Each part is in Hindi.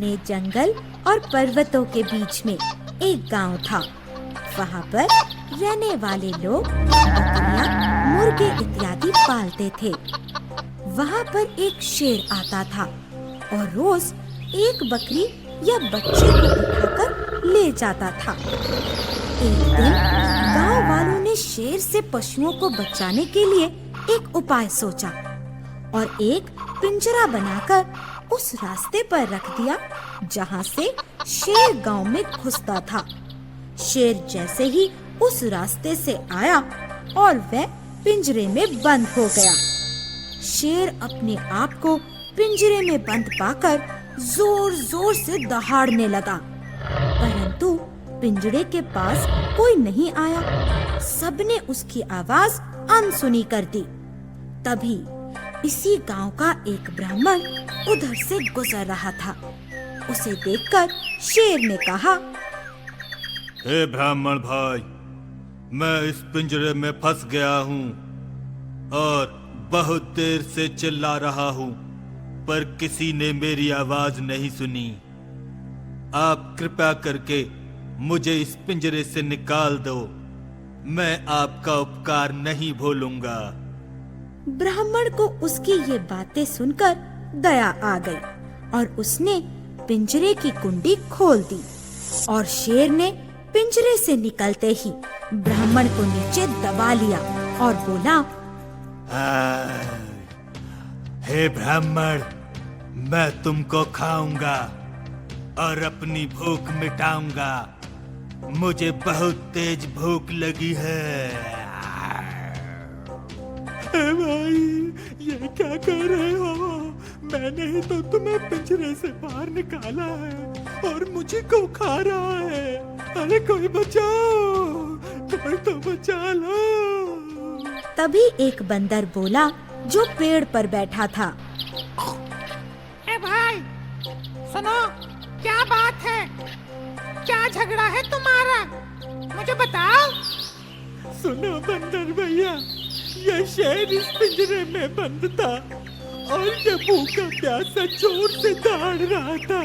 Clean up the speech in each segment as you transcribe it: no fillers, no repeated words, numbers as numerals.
घने जंगल और पर्वतों के बीच में एक गांव था। वहाँ पर रहने वाले लोग बकरियां, मुर्गे इत्यादि पालते थे। वहाँ पर एक शेर आता था और रोज एक बकरी या बच्चे को उठाकर ले जाता था। एक दिन गांव वालों ने शेर से पशुओं को बचाने के लिए एक उपाय सोचा और एक पिंजरा बनाकर उस रास्ते पर रख दिया जहां से शेर गांव में घुसता था। शेर जैसे ही उस रास्ते से आया और वह पिंजरे में बंद हो गया। शेर अपने आप को पिंजरे में बंद पाकर जोर जोर से दहाड़ने लगा, परंतु पिंजरे के पास कोई नहीं आया। सबने उसकी आवाज अनसुनी कर दी। तभी इसी गांव का एक ब्राह्मण उधर से गुजर रहा था। उसे देखकर शेर ने कहा, हे ब्राह्मण भाई, मैं इस पिंजरे में फंस गया हूँ और बहुत देर से चिल्ला रहा हूँ, पर किसी ने मेरी आवाज नहीं सुनी। आप कृपया करके मुझे इस पिंजरे से निकाल दो। मैं आपका उपकार नहीं भूलूंगा। ब्राह्मण को उसकी ये बातें सुनकर दया आ गई और उसने पिंजरे की कुंडी खोल दी और शेर ने पिंजरे से निकलते ही ब्राह्मण को नीचे दबा लिया और बोला, हे ब्राह्मण, मैं तुमको खाऊंगा और अपनी भूख मिटाऊंगा। मुझे बहुत तेज भूख लगी है। भाई, ये क्या कर रहे हो? मैंने ही तो तुम्हें पिंजरे से बाहर निकाला है और मुझे को खा रहा है। अरे कोई बचाओ, कोई तो बचा लो। तभी एक बंदर बोला जो पेड़ पर बैठा था, ए भाई, सुनो, क्या बात है? क्या झगड़ा है तुम्हारा? मुझे बताओ। सुनो बंदर भैया, ये शेर इस पिंजरे में बंद था और ये भूखा प्यासा जोर से दहाड़ रहा था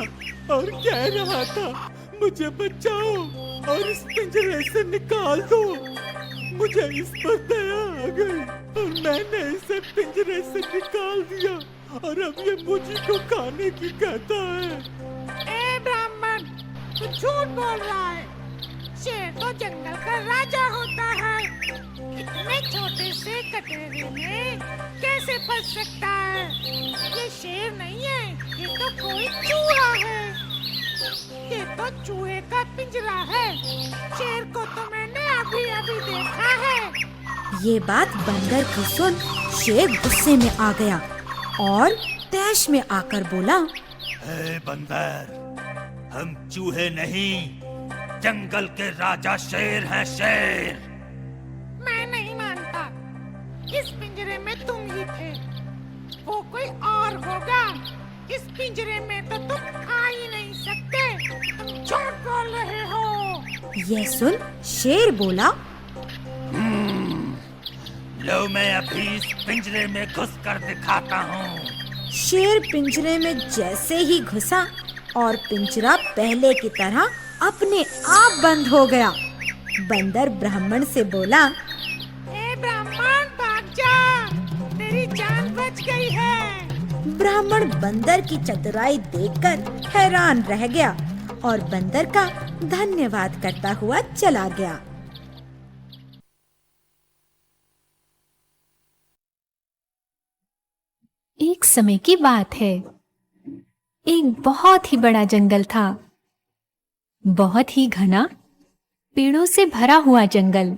और कह रहा था, मुझे बचाओ और इस पिंजरे से निकाल दो। मुझे इस पर दया आ गई और मैंने इसे पिंजरे से निकाल दिया और अब ये मुझे को खाने की कहता है। ए ब्राह्मण, तू झूठ बोल रहा है। शेर तो जंगल का राजा होता है। इतने छोटे से कटोरे में कैसे फंस सकता है? ये शेर नहीं है, ये तो कोई चूहा है। ये तो चूहे का पिंजरा है। शेर को तो मैंने अभी अभी देखा है। ये बात बंदर की सुन शेर गुस्से में आ गया और तैश में आकर बोला, हे बंदर, हम चूहे नहीं, जंगल के राजा शेर हैं। शेर मैं नहीं मानता। इस पिंजरे में तुम ही थे, वो कोई और होगा। इस पिंजरे में तो तुम आ ही नहीं सकते। तुम झूठ बोल रहे हो। यह सुन शेर बोला, लो, मैं अभी इस पिंजरे में घुस कर दिखाता हूँ। शेर पिंजरे में जैसे ही घुसा और पिंजरा पहले की तरह अपने आप बंद हो गया। बंदर ब्राह्मण से बोला, ए ब्राह्मण, भाग जा, तेरी जान बच गई है। ब्राह्मण बंदर की चतुराई देखकर हैरान रह गया और बंदर का धन्यवाद करता हुआ चला गया। एक समय की बात है। एक बहुत ही बड़ा जंगल था, बहुत ही घना, पेड़ों से भरा हुआ जंगल।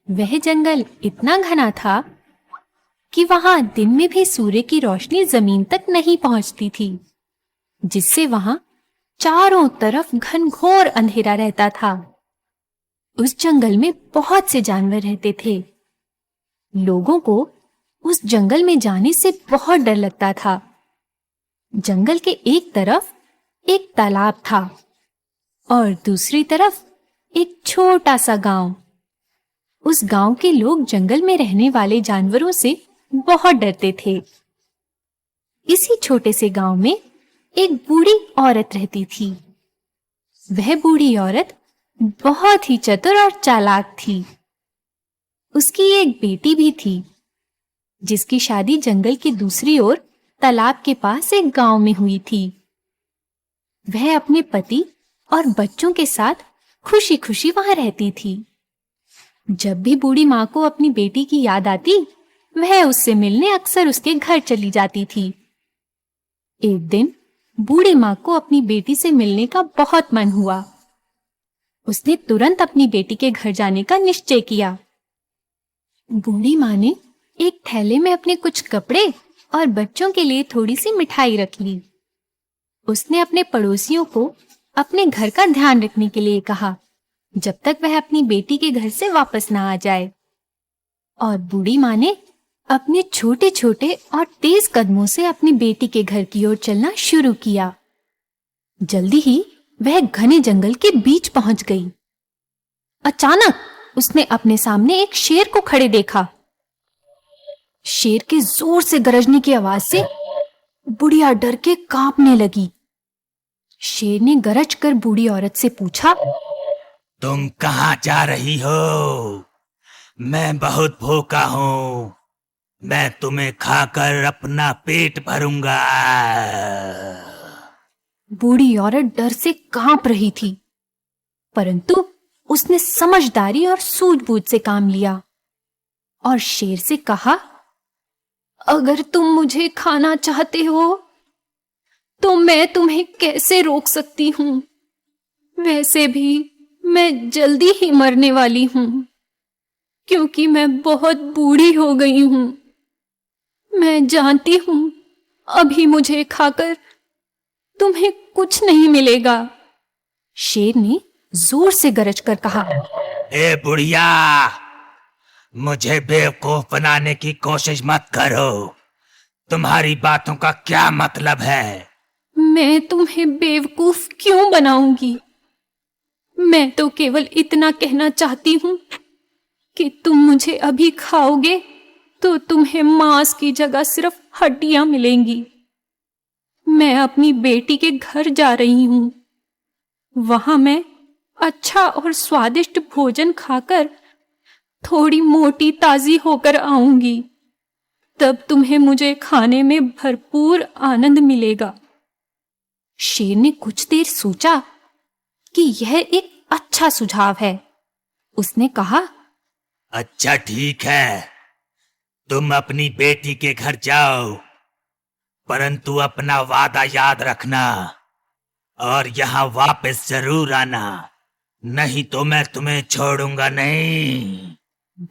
वह जंगल इतना घना था कि वहां दिन में भी सूर्य की रोशनी जमीन तक नहीं पहुंचती थी, जिससे वहां चारों तरफ घनघोर अंधेरा रहता था। उस जंगल में बहुत से जानवर रहते थे। लोगों को उस जंगल में जाने से बहुत डर लगता था। जंगल के एक तरफ एक तालाब था और दूसरी तरफ एक छोटा सा गांव। उस गांव के लोग जंगल में रहने वाले जानवरों से बहुत डरते थे। इसी छोटे से गांव में एक बूढ़ी औरत रहती थी। वह बूढ़ी औरत बहुत ही चतुर और चालाक थी। उसकी एक बेटी भी थी, जिसकी शादी जंगल की दूसरी ओर तालाब के पास एक गांव में हुई थी। वह अपने पति और बच्चों के साथ खुशी खुशी वहां रहती थी। जब भी बूढ़ी माँ को अपनी बेटी की याद आती, वह उससे मिलने अक्सर उसके घर चली जाती थी। एक दिन बूढ़ी माँ को अपनी बेटी से मिलने का बहुत मन हुआ। उसने तुरंत अपनी बेटी के घर जाने का निश्चय किया। बूढ़ी माँ ने एक थैले में अपने कुछ कपड़े और बच्चों के लिए थोड़ी सी मिठाई रख ली। उसने अपने पड़ोसियों को अपने घर का ध्यान रखने के लिए कहा, जब तक वह अपनी बेटी के घर से वापस ना आ जाए। और बूढ़ी माँ ने अपने छोटे छोटे और तेज कदमों से अपनी बेटी के घर की ओर चलना शुरू किया। जल्दी ही वह घने जंगल के बीच पहुंच गई। अचानक उसने अपने सामने एक शेर को खड़े देखा। शेर के जोर से गरजने की आवाज से बुढ़िया डर के कांपने लगी। शेर ने गरज कर बूढ़ी औरत से पूछा, तुम कहाँ जा रही हो? मैं बहुत भूखा हूँ। मैं तुम्हें खाकर अपना पेट भरूंगा। बूढ़ी औरत डर से कांप रही थी, परंतु उसने समझदारी और सूझबूझ से काम लिया और शेर से कहा, अगर तुम मुझे खाना चाहते हो तो मैं तुम्हें कैसे रोक सकती हूँ? वैसे भी मैं जल्दी ही मरने वाली हूँ, क्योंकि मैं बहुत बूढ़ी हो गई हूँ। मैं जानती हूँ अभी मुझे खाकर तुम्हें कुछ नहीं मिलेगा। शेर ने जोर से गरज कर कहा, ए बुढ़िया, मुझे बेवकूफ बनाने की कोशिश मत करो। तुम्हारी बातों का क्या मतलब है? मैं तुम्हें बेवकूफ क्यों बनाऊंगी? मैं तो केवल इतना कहना चाहती हूँ कि तुम मुझे अभी खाओगे तो तुम्हें मांस की जगह सिर्फ हड्डियां मिलेंगी। मैं अपनी बेटी के घर जा रही हूँ। वहां मैं अच्छा और स्वादिष्ट भोजन खाकर थोड़ी मोटी ताजी होकर आऊंगी। तब तुम्हें मुझे खाने में भरपूर आनंद मिलेगा। शेर ने कुछ देर सोचा कि यह एक अच्छा सुझाव है। उसने कहा, अच्छा ठीक है, तुम अपनी बेटी के घर जाओ, परंतु अपना वादा याद रखना और यहाँ वापस जरूर आना, नहीं तो मैं तुम्हें छोड़ूंगा नहीं।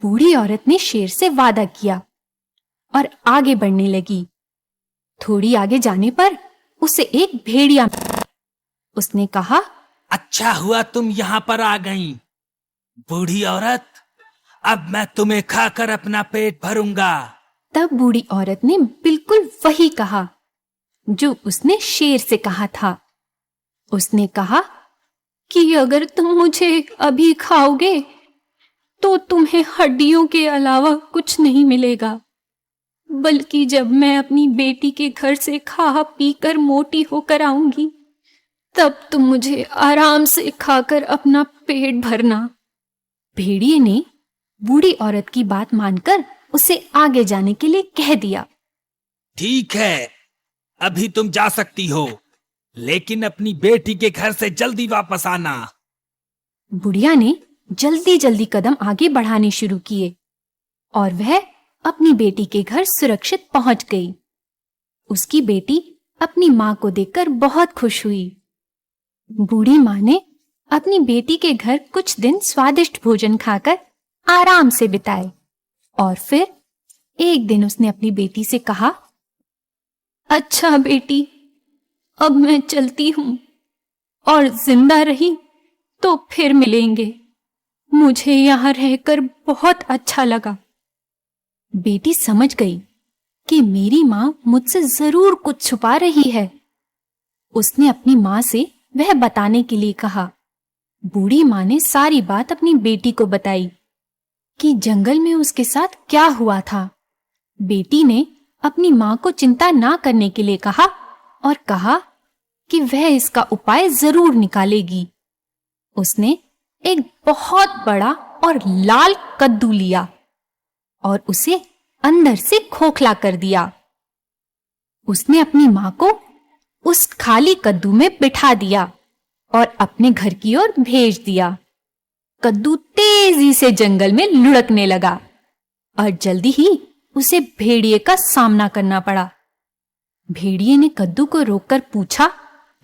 बूढ़ी औरत ने शेर से वादा किया और आगे बढ़ने लगी। थोड़ी आगे जाने पर उसे एक भेड़िया मिला। उसने कहा, अच्छा हुआ तुम यहाँ पर आ गई, बूढ़ी औरत। अब मैं तुम्हें खाकर अपना पेट भरूंगा। तब बूढ़ी औरत ने बिल्कुल वही कहा जो उसने शेर से कहा था। उसने कहा कि अगर तुम मुझे अभी खाओगे तो तुम्हें हड्डियों के अलावा कुछ नहीं मिलेगा, बल्कि जब मैं अपनी बेटी के घर से खा पी कर मोटी होकर आऊंगी, तब तुम मुझे आराम से खाकर अपना पेट भरना। भेड़िए ने बूढ़ी औरत की बात मानकर उसे आगे जाने के लिए कह दिया। ठीक है, अभी तुम जा सकती हो, लेकिन अपनी बेटी के घर से जल्दी वापस आना। बुढ़िया ने जल्दी जल्दी कदम आगे बढ़ाने शुरू किए और वह अपनी बेटी के घर सुरक्षित पहुंच गई। उसकी बेटी अपनी माँ को देखकर बहुत खुश हुई। बूढ़ी माँ ने अपनी बेटी के घर कुछ दिन स्वादिष्ट भोजन खाकर आराम से बिताए और फिर एक दिन उसने अपनी बेटी से कहा, अच्छा बेटी, अब मैं चलती हूँ और जिंदा रही तो फिर मिलेंगे। मुझे यहाँ रहकर बहुत अच्छा लगा। बेटी समझ गई कि मेरी माँ मुझसे जरूर कुछ छुपा रही है। उसने अपनी माँ से वह बताने के लिए कहा। बूढ़ी माँ ने सारी बात अपनी बेटी को बताई कि जंगल में उसके साथ क्या हुआ था। बेटी ने अपनी माँ को चिंता ना करने के लिए कहा और कहा कि वह इसका उपाय जरूर निकालेगी। उसने एक बहुत बड़ा और लाल कद्दू लिया और उसे अंदर से खोखला कर दिया। उसने अपनी मां को उस खाली कद्दू में बिठा दिया और अपने घर की ओर भेज दिया। कद्दू तेजी से जंगल में लुढ़कने लगा और जल्दी ही उसे भेड़िए का सामना करना पड़ा। भेड़िए ने कद्दू को रोककर पूछा,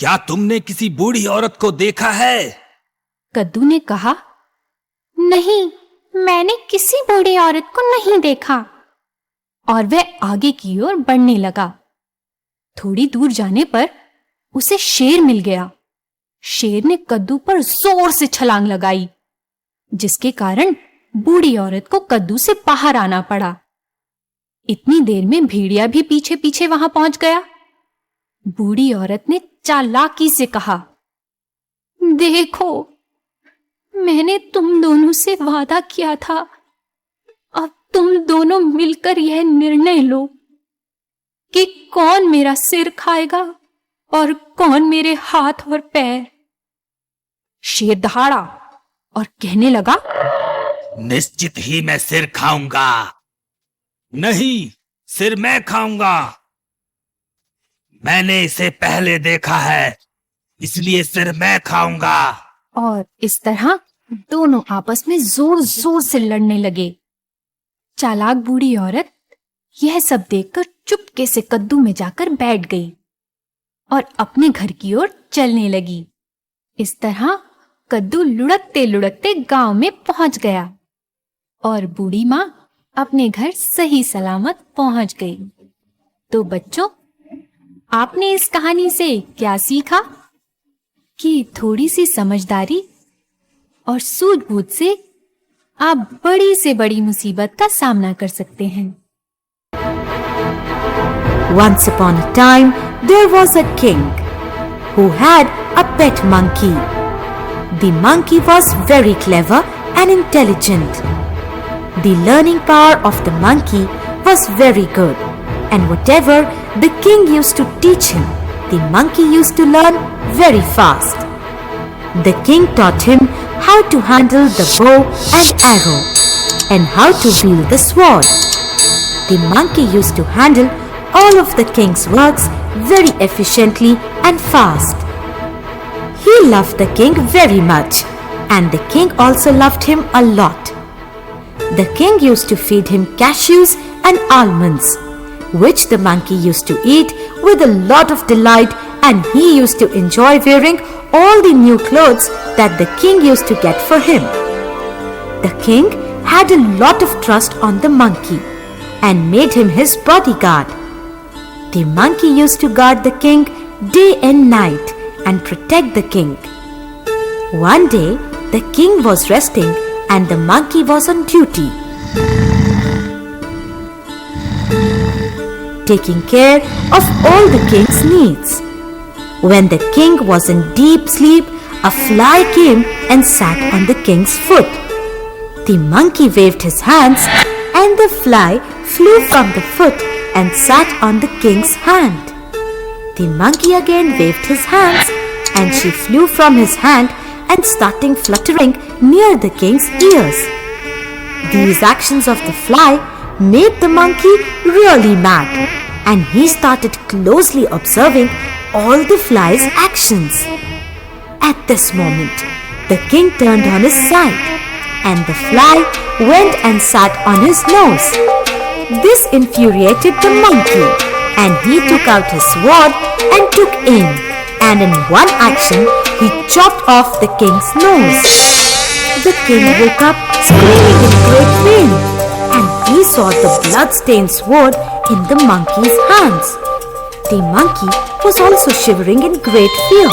क्या तुमने किसी बूढ़ी औरत को देखा है? कद्दू ने कहा, नहीं, मैंने किसी बूढ़ी औरत को नहीं देखा। और वह आगे की ओर बढ़ने लगा। थोड़ी दूर जाने पर उसे शेर मिल गया। शेर ने कद्दू पर जोर से छलांग लगाई, जिसके कारण बूढ़ी औरत को कद्दू से बाहर आना पड़ा। इतनी देर में भेड़िया भी पीछे पीछे वहां पहुंच गया। बूढ़ी औरत ने चालाकी से कहा, देखो, मैंने तुम दोनों से वादा किया था। अब तुम दोनों मिलकर यह निर्णय लो कि कौन मेरा सिर खाएगा और कौन मेरे हाथ और पैर। शेर दहाड़ा और कहने लगा, निश्चित ही मैं सिर खाऊंगा। नहीं, सिर मैं खाऊंगा। मैंने इसे पहले देखा है, इसलिए सिर मैं खाऊंगा। और इस तरह दोनों आपस में जोर जोर से लड़ने लगे। चालाक बूढ़ी औरत यह सब देखकर चुपके से कद्दू में जाकर बैठ गई और अपने घर की ओर चलने लगी। इस तरह कद्दू लुढ़कते लुढ़कते गांव में पहुंच गया और बूढ़ी मां अपने घर सही सलामत पहुंच गई। तो बच्चों, आपने इस कहानी से क्या सीखा? कि थोड़ी सी समझदारी और सूझबूझ से आप बड़ी से बड़ी मुसीबत का सामना कर सकते हैं। Once upon a time, there was a king who had a pet monkey. The monkey was very clever and intelligent. The learning power of the monkey was very good, and whatever the king used to teach him, the monkey used to learn very fast. The king taught him how to handle the bow and arrow and how to wield the sword. The monkey used to handle all of the king's works very efficiently and fast. He loved the king very much, and the king also loved him a lot. The king used to feed him cashews and almonds, which the monkey used to eat with a lot of delight, and he used to enjoy wearing all the new clothes that the king used to get for him. The king had a lot of trust on the monkey and made him his bodyguard. The monkey used to guard the king day and night and protect the king. One day, the king was resting and the monkey was on duty, taking care of all the king's needs. When the king was in deep sleep, a fly came and sat on the king's foot. The monkey waved his hands and the fly flew from the foot and sat on the king's hand. The monkey again waved his hands and she flew from his hand and started fluttering near the king's ears. These actions of the fly made the monkey really mad, and he started closely observing all the fly's actions. At this moment, the king turned on his side and the fly went and sat on his nose. This infuriated the monkey, and he took out his sword and took aim, and in one action he chopped off the king's nose. The king woke up screaming in great pain, and he saw the blood-stained sword in the monkey's hands. The monkey was also shivering in great fear.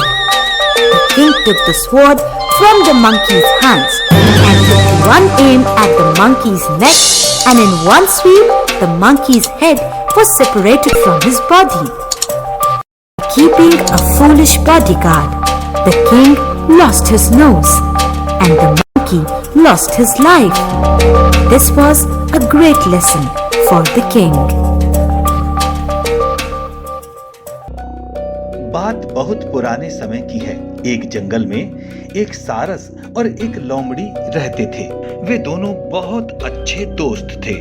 The king took the sword from the monkey's hands and took one aim at the monkey's neck, and in one sweep the monkey's head was separated from his body. Keeping a foolish bodyguard, the king lost his nose and the monkey lost his life. This was a great lesson for the king. बात बहुत पुराने समय की है। एक जंगल में एक सारस और एक लोमड़ी रहते थे। वे दोनों बहुत अच्छे दोस्त थे।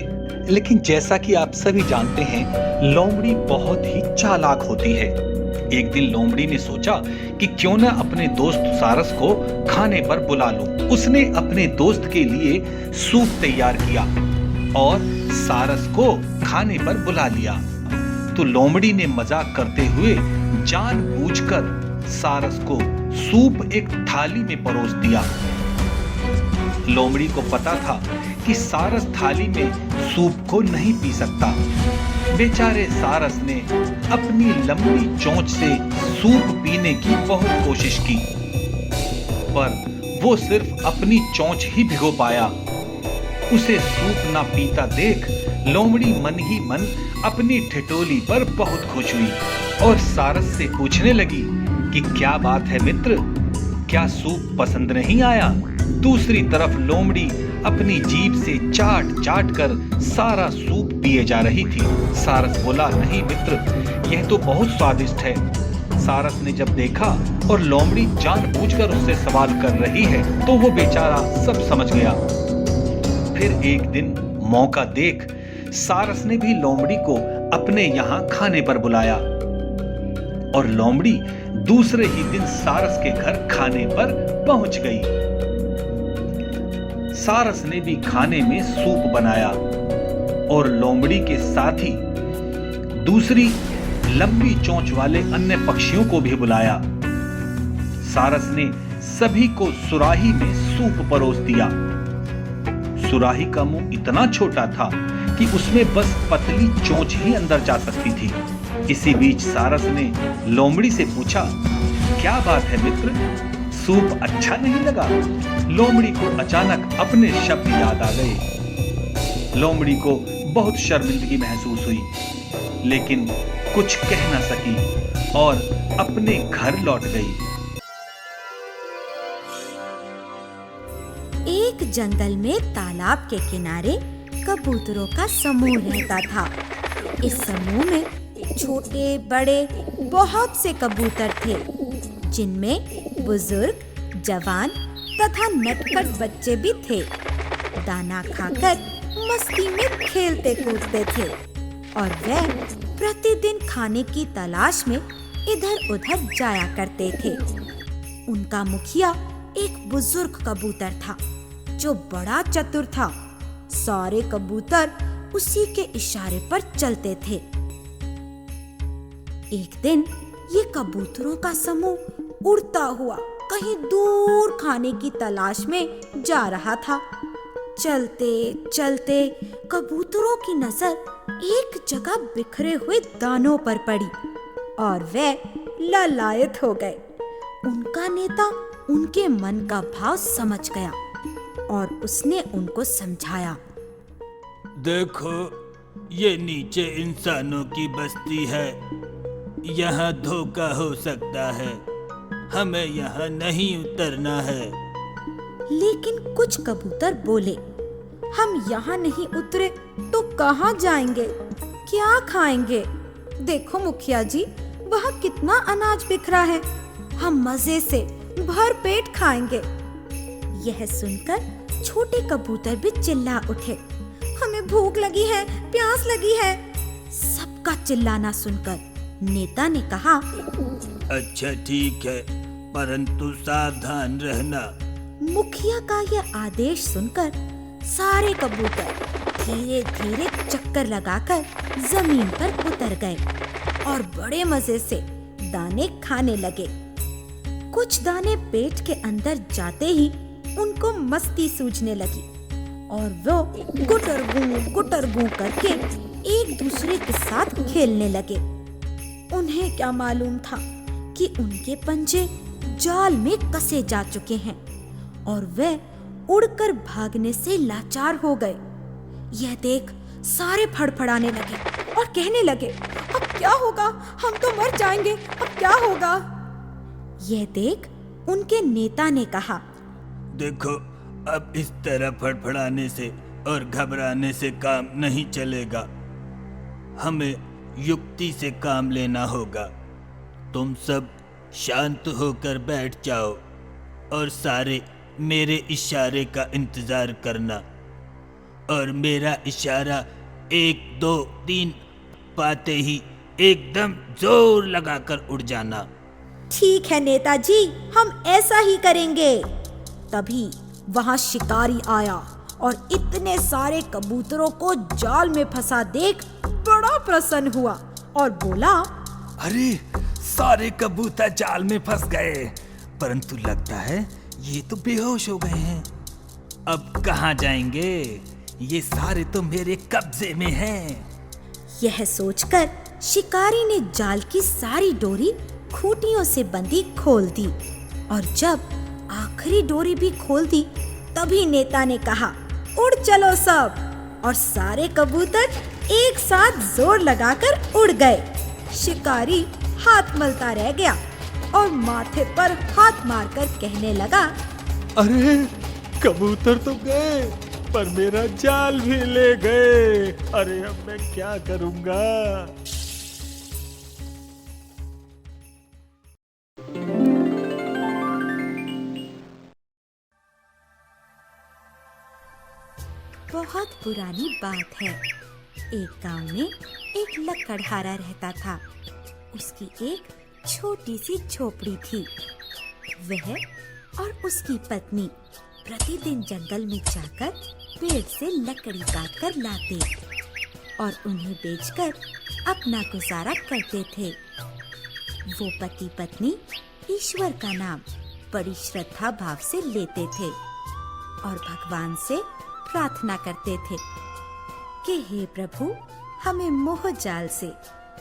लेकिन जैसा कि आप सभी जानते हैं, लोमड़ी बहुत ही चालाक होती है। एक दिन लोमड़ी ने सोचा कि क्यों न अपने दोस्त सारस को खाने पर बुला लूं। उसने अपने दोस्त के लिए सूप तैयार किया और सारस को खाने पर बुला लिया। तो लोमड़ी ने मजाक करते हुए जानबूझकर सारस को सूप एक थाली में परोस दिया। लोमड़ी को पता था कि सारस थाली में सूप को नहीं पी सकता। बेचारे सारस ने अपनी लंबी चोंच से सूप पीने की बहुत कोशिश की, पर वो सिर्फ अपनी चोंच ही भिगो पाया। उसे सूप ना पीता देख लोमड़ी मन ही मन अपनी ठिठोली पर बहुत खुश हुई और सारस से पूछने लगी कि क्या बात है मित्र, क्या सूप पसंद नहीं आया? दूसरी तरफ लोमड़ी अपनी जीभ से चाट चाट कर सारा सूप पिए जा रही थी। सारस बोला, नहीं मित्र, यह तो बहुत स्वादिष्ट है। सारस ने जब देखा और लोमड़ी जानबूझकर उससे सवाल कर रही है तो वो बेचारा सब समझ गया। फिर एक दिन मौका देख सारस ने भी लोमड़ी को अपने यहाँ खाने पर बुलाया और लोमड़ी दूसरे ही दिन सारस के घर खाने पर पहुंच गई। सारस ने भी खाने में सूप बनाया और लोमड़ी के साथ ही दूसरी लंबी चोंच वाले अन्य पक्षियों को भी बुलाया। सारस ने सभी को सुराही में सूप परोस दिया। सुराही का मुंह इतना छोटा था कि उसमें बस पतली चोंच ही अंदर जा सकती थी। इसी बीच सारस ने लोमड़ी से पूछा, क्या बात है मित्र, सूप अच्छा नहीं लगा? लोमड़ी को अचानक अपने शब्द याद आ गए। लोमड़ी को बहुत शर्मिंदगी महसूस हुई, लेकिन कुछ कह न सकी और अपने घर लौट गई। एक जंगल में तालाब के किनारे कबूतरों का समूह रहता था। इस समूह में छोटे बड़े बहुत से कबूतर थे, जिनमें बुजुर्ग, जवान तथा नटखट बच्चे भी थे। दाना खाकर मस्ती में खेलते कूदते थे और वे प्रतिदिन खाने की तलाश में इधर उधर जाया करते थे। उनका मुखिया एक बुजुर्ग कबूतर था जो बड़ा चतुर था। सारे कबूतर उसी के इशारे पर चलते थे। एक दिन ये कबूतरों का समूह उड़ता हुआ कहीं दूर खाने की तलाश में जा रहा था। चलते चलते कबूतरों की नजर एक जगह बिखरे हुए दानों पर पड़ी और वे लालायत हो गए। उनका नेता उनके मन का भाव समझ गया और उसने उनको समझाया, देखो, ये नीचे इंसानों की बस्ती है, यहाँ धोखा हो सकता है, हमें यहाँ नहीं उतरना है। लेकिन कुछ कबूतर बोले, हम यहाँ नहीं उतरे तो कहाँ जाएंगे, क्या खाएंगे? देखो मुखिया जी, वहाँ कितना अनाज बिखरा है, हम मजे से भर पेट खाएंगे। यह सुनकर छोटे कबूतर भी चिल्ला उठे, हमें भूख लगी है, प्यास लगी है। सबका चिल्लाना सुनकर नेता ने कहा, अच्छा ठीक है, परंतु सावधान रहना। मुखिया का यह आदेश सुनकर सारे कबूतर धीरे धीरे चक्कर लगाकर जमीन पर उतर गए और बड़े मजे से दाने खाने लगे। कुछ दाने पेट के अंदर जाते ही उनको मस्ती सूझने लगी और वो गुटरगू करके एक दूसरे के साथ खेलने लगे। उन्हें क्या मालूम था कि उनके पंजे जाल में कसे जा चुके हैं और वे उड़कर भागने से लाचार हो गए। यह देख सारे फड़फड़ाने लगे और कहने लगे, अब क्या होगा, हम तो मर जाएंगे, अब क्या होगा? यह देख उनके नेता ने कहा, देखो, अब इस तरह फड़फड़ाने से और घबराने से काम नहीं चलेगा, हमें युक्ति से काम लेना होगा। तुम सब शांत होकर बैठ जाओ और सारे मेरे इशारे का इंतजार करना, और मेरा इशारा 1 2 3 पाते ही एकदम जोर लगाकर उड़ जाना। ठीक है नेताजी, हम ऐसा ही करेंगे। तभी वहां शिकारी आया और इतने सारे कबूतरों को जाल में फंसा देख बड़ा प्रसन्न हुआ और बोला, अरे सारे कबूतर जाल में फंस गए, परंतु लगता है ये तो बेहोश हो गए हैं। अब कहाँ जाएंगे? ये सारे तो मेरे कब्जे में हैं। यह सोचकर शिकारी ने जाल की सारी डोरी खूंटियों से बंधी खोल दी, और जब आखिरी डोरी भी खोल दी तभी नेता ने कहा, उड़ चलो सब, और सारे कबूतर एक साथ जोर लगाकर उड़ गए। शिकारी हाथ मलता रह गया और माथे पर हाथ मारकर कहने लगा, अरे कबूतर तो गए, पर मेरा जाल भी ले गए। अरे अब मैं क्या करूंगा? बहुत पुरानी बात है। एक गांव में एक लकड़हारा रहता था। उसकी एक छोटी सी झोपड़ी थी। वह और उसकी पत्नी प्रतिदिन जंगल में जाकर पेड़ से लकड़ी काटकर लाते और उन्हें बेचकर अपना गुजारा करते थे। वो पति पत्नी ईश्वर का नाम बड़ी श्रद्धा भाव से लेते थे और भगवान से प्रार्थना करते थे कि हे प्रभु, हमें मोह जाल से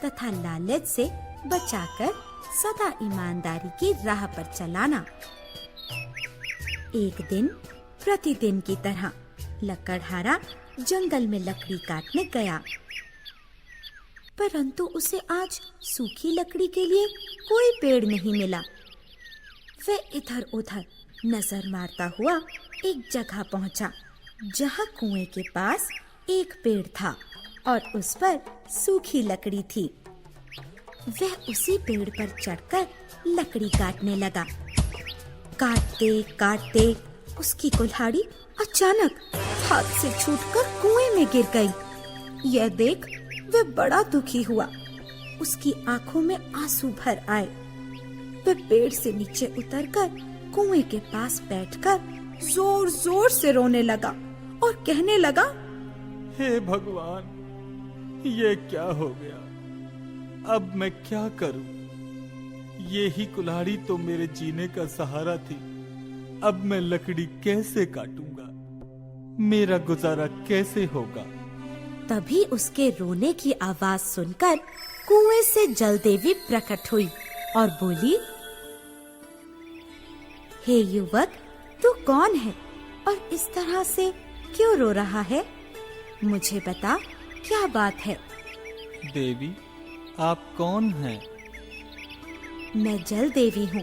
तथा लालच से बचाकर सदा ईमानदारी की राह पर चलाना। एक दिन प्रतिदिन की तरह लकड़हारा जंगल में लकड़ी काटने गया, परंतु उसे आज सूखी लकड़ी के लिए कोई पेड़ नहीं मिला। वह इधर उधर नजर मारता हुआ एक जगह पहुंचा जहां कुएं के पास एक पेड़ था और उस पर सूखी लकड़ी थी। वह उसी पेड़ पर चढ़कर लकड़ी काटने लगा। काटते काटते उसकी कुल्हाड़ी अचानक हाथ से छूटकर कुएं में गिर गई। यह देख वह बड़ा दुखी हुआ। उसकी आंखों में आंसू भर आए। वह पेड़ से नीचे उतरकर कुएं के पास बैठकर जोर जोर से रोने लगा और कहने लगा, हे भगवान, ये क्या हो गया? अब मैं क्या करूं? ये ही कुल्हाड़ी तो मेरे जीने का सहारा थी। अब मैं लकड़ी कैसे काटूंगा? मेरा गुजारा कैसे होगा? तभी उसके रोने की आवाज सुनकर कुएं से जल देवी प्रकट हुई और बोली, हे युवक, तू कौन है और इस तरह से क्यों रो रहा है? मुझे बता, क्या बात है? देवी, आप कौन हैं? मैं जल देवी हूँ,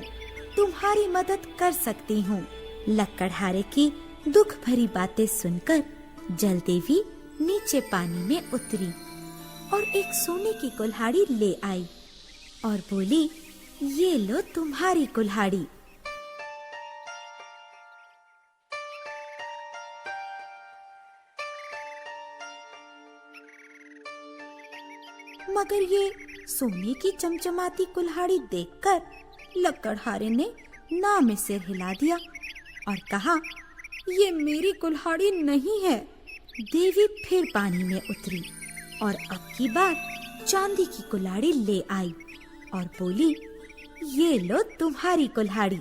तुम्हारी मदद कर सकती हूँ। लकड़हारे की दुख भरी बातें सुनकर जल देवी नीचे पानी में उतरी और एक सोने की कुल्हाड़ी ले आई और बोली, ये लो तुम्हारी कुल्हाड़ी। मगर ये सोने की चमचमाती कुल्हाड़ी देखकर लकड़हारे ने ना में सिर हिला दिया और कहा, ये मेरी कुल्हाड़ी नहीं है। देवी फिर पानी में उतरी और अब की बार चांदी की कुल्हाड़ी ले आई और बोली, ये लो तुम्हारी कुल्हाड़ी।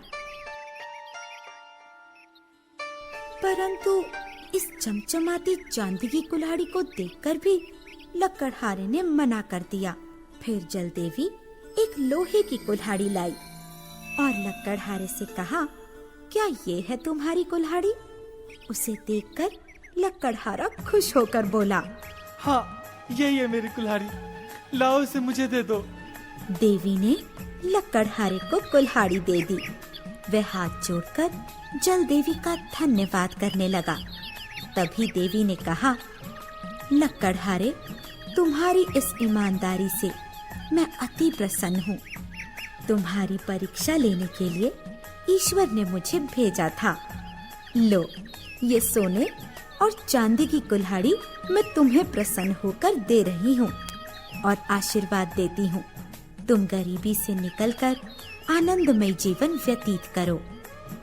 परंतु इस चमचमाती चांदी की कुल्हाड़ी को देखकर भी लकड़हारे ने मना कर दिया। फिर जल देवी एक लोहे की कुल्हाड़ी लाई और लकड़हारे से कहा, क्या ये है तुम्हारी कुल्हाड़ी? उसे देखकर लकड़हारा खुश होकर बोला, हाँ, यही है मेरी कुल्हाड़ी, लाओ इसे मुझे दे दो। देवी ने लकड़हारे को कुल्हाड़ी दे दी। वह हाथ जोड़कर जल देवी का धन्यवाद करने लगा। तभी देवी ने कहा, लकड़हारे, तुम्हारी इस ईमानदारी से मैं अति प्रसन्न हूँ। तुम्हारी परीक्षा लेने के लिए ईश्वर ने मुझे भेजा था। लो, ये सोने और चांदी की कुल्हाड़ी मैं तुम्हें प्रसन्न होकर दे रही हूँ और आशीर्वाद देती हूँ। तुम गरीबी से निकलकर आनंदमय जीवन व्यतीत करो।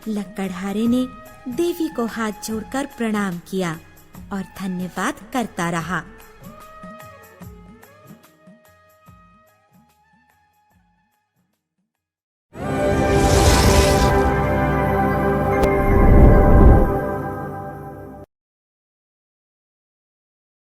लकड़हारे ने देवी को हाथ जोड़कर प्रणाम किया और धन्यवाद करता रहा।